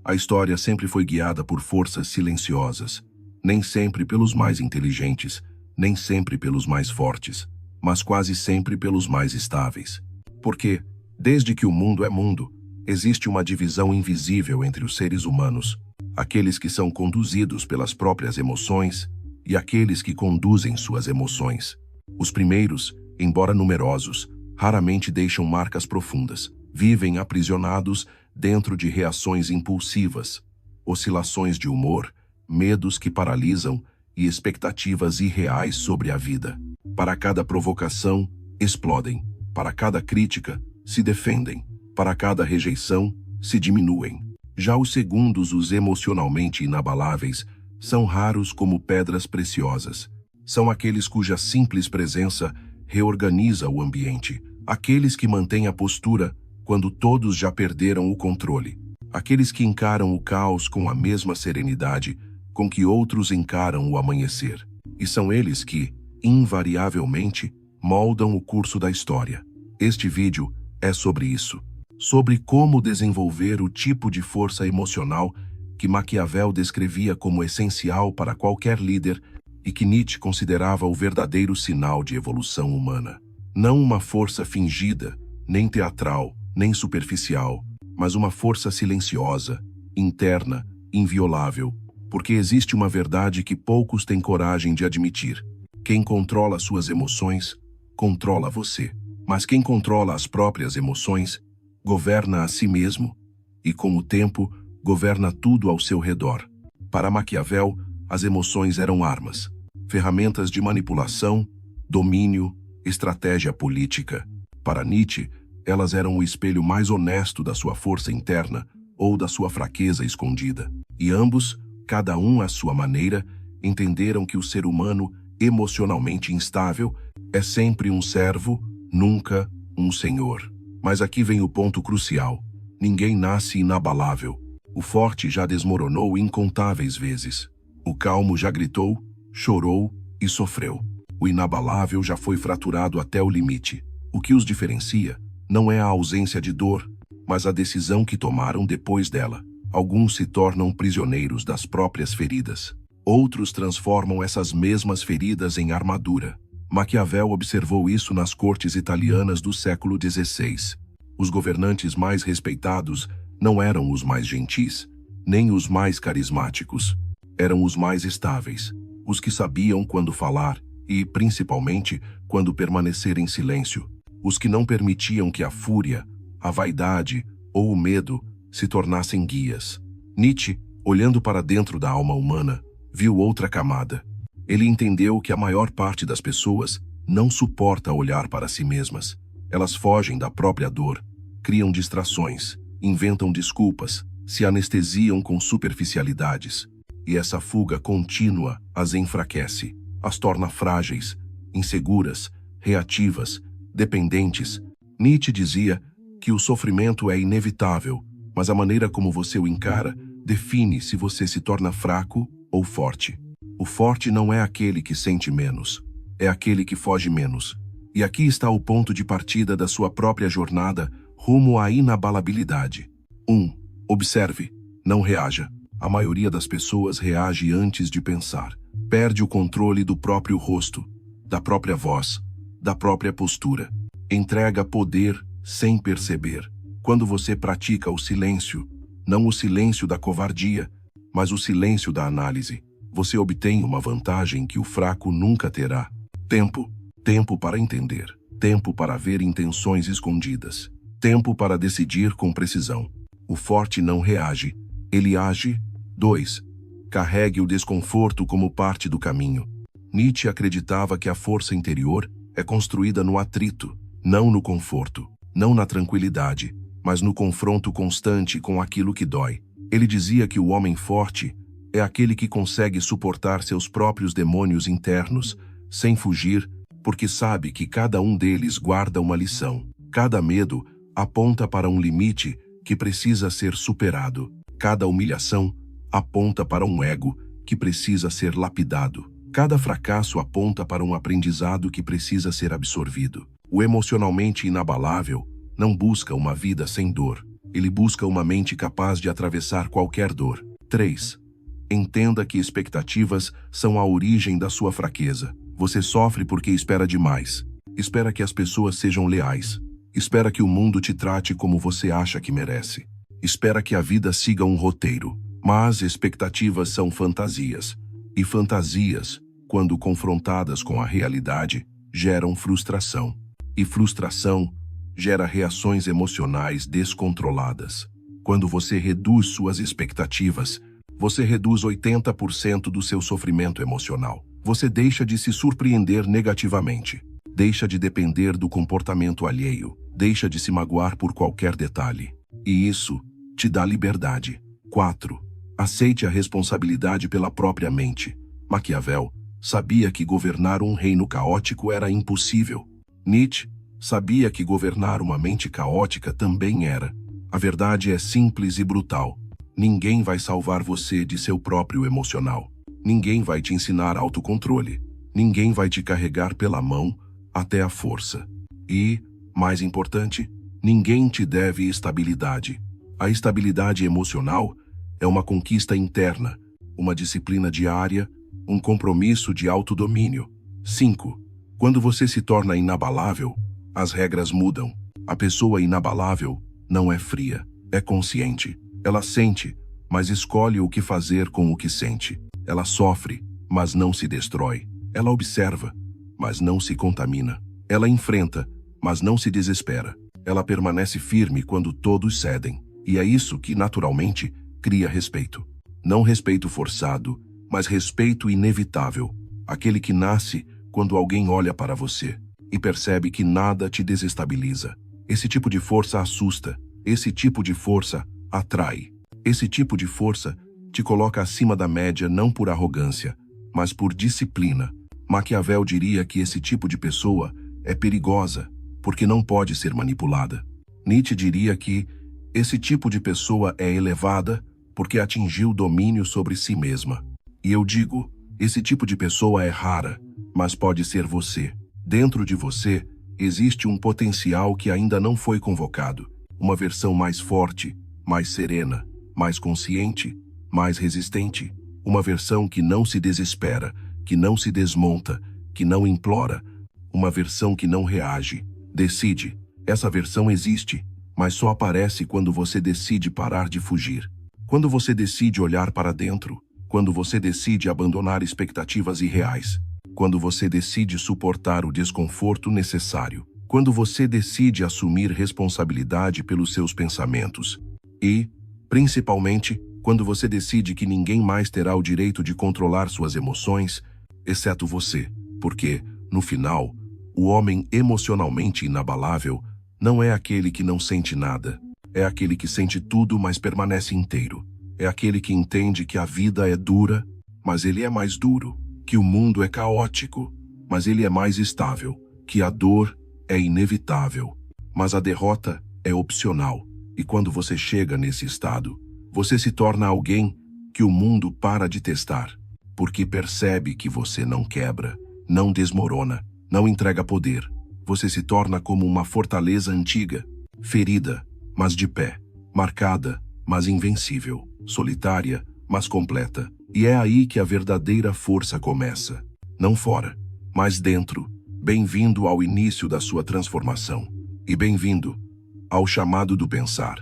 A história sempre foi guiada por forças silenciosas, nem sempre pelos mais inteligentes, nem sempre pelos mais fortes, mas quase sempre pelos mais estáveis. Porque, desde que o mundo é mundo, existe uma divisão invisível entre os seres humanos, aqueles que são conduzidos pelas próprias emoções e aqueles que conduzem suas emoções. Os primeiros, embora numerosos, raramente deixam marcas profundas, vivem aprisionados dentro de reações impulsivas, oscilações de humor, medos que paralisam e expectativas irreais sobre a vida. Para cada provocação, explodem. Para cada crítica, se defendem. Para cada rejeição, se diminuem. Já os segundos, os emocionalmente inabaláveis, são raros como pedras preciosas. São aqueles cuja simples presença reorganiza o ambiente. Aqueles que mantêm a postura quando todos já perderam o controle. Aqueles que encaram o caos com a mesma serenidade com que outros encaram o amanhecer. E são eles que, invariavelmente, moldam o curso da história. Este vídeo é sobre isso. Sobre como desenvolver o tipo de força emocional que Maquiavel descrevia como essencial para qualquer líder e que Nietzsche considerava o verdadeiro sinal de evolução humana. Não uma força fingida, nem teatral, nem superficial, mas uma força silenciosa, interna, inviolável, porque existe uma verdade que poucos têm coragem de admitir. Quem controla suas emoções, controla você. Mas quem controla as próprias emoções, governa a si mesmo e, com o tempo, governa tudo ao seu redor. Para Maquiavel, as emoções eram armas, ferramentas de manipulação, domínio, estratégia política. Para Nietzsche, elas eram o espelho mais honesto da sua força interna ou da sua fraqueza escondida. E ambos, cada um à sua maneira, entenderam que o ser humano emocionalmente instável é sempre um servo, nunca um senhor. Mas aqui vem o ponto crucial. Ninguém nasce inabalável. O forte já desmoronou incontáveis vezes. O calmo já gritou, chorou e sofreu. O inabalável já foi fraturado até o limite. O que os diferencia não é a ausência de dor, mas a decisão que tomaram depois dela. Alguns se tornam prisioneiros das próprias feridas. Outros transformam essas mesmas feridas em armadura. Maquiavel observou isso nas cortes italianas do século XVI. Os governantes mais respeitados não eram os mais gentis, nem os mais carismáticos. Eram os mais estáveis, os que sabiam quando falar e, principalmente, quando permanecer em silêncio. Os que não permitiam que a fúria, a vaidade ou o medo se tornassem guias. Nietzsche, olhando para dentro da alma humana, viu outra camada. Ele entendeu que a maior parte das pessoas não suporta olhar para si mesmas. Elas fogem da própria dor, criam distrações, inventam desculpas, se anestesiam com superficialidades. E essa fuga contínua as enfraquece, as torna frágeis, inseguras, reativas, dependentes. Nietzsche dizia que o sofrimento é inevitável, mas a maneira como você o encara define se você se torna fraco ou forte. O forte não é aquele que sente menos, é aquele que foge menos. E aqui está o ponto de partida da sua própria jornada rumo à inabalabilidade. 1. Observe, não reaja. A maioria das pessoas reage antes de pensar. Perde o controle do próprio rosto, da própria voz, da própria postura. Entrega poder sem perceber. Quando você pratica o silêncio, não o silêncio da covardia, mas o silêncio da análise, você obtém uma vantagem que o fraco nunca terá. Tempo. Tempo para entender. Tempo para ver intenções escondidas. Tempo para decidir com precisão. O forte não reage, ele age. 2. Carregue o desconforto como parte do caminho. Nietzsche acreditava que a força interior é construída no atrito, não no conforto, não na tranquilidade, mas no confronto constante com aquilo que dói. Ele dizia que o homem forte é aquele que consegue suportar seus próprios demônios internos, sem fugir, porque sabe que cada um deles guarda uma lição. Cada medo aponta para um limite que precisa ser superado. Cada humilhação aponta para um ego que precisa ser lapidado. Cada fracasso aponta para um aprendizado que precisa ser absorvido. O emocionalmente inabalável não busca uma vida sem dor. Ele busca uma mente capaz de atravessar qualquer dor. 3. Entenda que expectativas são a origem da sua fraqueza. Você sofre porque espera demais. Espera que as pessoas sejam leais. Espera que o mundo te trate como você acha que merece. Espera que a vida siga um roteiro. Mas expectativas são fantasias. E fantasias, quando confrontadas com a realidade, geram frustração. E frustração gera reações emocionais descontroladas. Quando você reduz suas expectativas, você reduz 80% do seu sofrimento emocional. Você deixa de se surpreender negativamente. Deixa de depender do comportamento alheio. Deixa de se magoar por qualquer detalhe. E isso te dá liberdade. 4. Aceite a responsabilidade pela própria mente. Maquiavel sabia que governar um reino caótico era impossível. Nietzsche sabia que governar uma mente caótica também era. A verdade é simples e brutal. Ninguém vai salvar você de seu próprio emocional. Ninguém vai te ensinar autocontrole. Ninguém vai te carregar pela mão até a força. E, mais importante, ninguém te deve estabilidade. A estabilidade emocional é uma conquista interna, uma disciplina diária, um compromisso de autodomínio. 5. Quando você se torna inabalável, as regras mudam. A pessoa inabalável não é fria, é consciente. Ela sente, mas escolhe o que fazer com o que sente. Ela sofre, mas não se destrói. Ela observa, mas não se contamina. Ela enfrenta, mas não se desespera. Ela permanece firme quando todos cedem. E é isso que, naturalmente, cria respeito. Não respeito forçado, mas respeito inevitável. Aquele que nasce quando alguém olha para você e percebe que nada te desestabiliza. Esse tipo de força assusta. Esse tipo de força atrai. Esse tipo de força te coloca acima da média não por arrogância, mas por disciplina. Maquiavel diria que esse tipo de pessoa é perigosa, porque não pode ser manipulada. Nietzsche diria que esse tipo de pessoa é elevada porque atingiu domínio sobre si mesma. E eu digo, esse tipo de pessoa é rara, mas pode ser você. Dentro de você existe um potencial que ainda não foi convocado. Uma versão mais forte, mais serena, mais consciente, mais resistente. Uma versão que não se desespera, que não se desmonta, que não implora. Uma versão que não reage. Decide. Essa versão existe, mas só aparece quando você decide parar de fugir. Quando você decide olhar para dentro. Quando você decide abandonar expectativas irreais. Quando você decide suportar o desconforto necessário. Quando você decide assumir responsabilidade pelos seus pensamentos. E, principalmente, quando você decide que ninguém mais terá o direito de controlar suas emoções, exceto você. Porque, no final, o homem emocionalmente inabalável não é aquele que não sente nada. É aquele que sente tudo, mas permanece inteiro. É aquele que entende que a vida é dura, mas ele é mais duro. Que o mundo é caótico, mas ele é mais estável. Que a dor é inevitável, mas a derrota é opcional. E quando você chega nesse estado, você se torna alguém que o mundo para de testar, porque percebe que você não quebra, não desmorona, não entrega poder. Você se torna como uma fortaleza antiga, ferida, mas de pé, marcada, mas invencível, solitária, mas completa. E é aí que a verdadeira força começa. Não fora, mas dentro. Bem-vindo ao início da sua transformação. E bem-vindo ao chamado do pensar.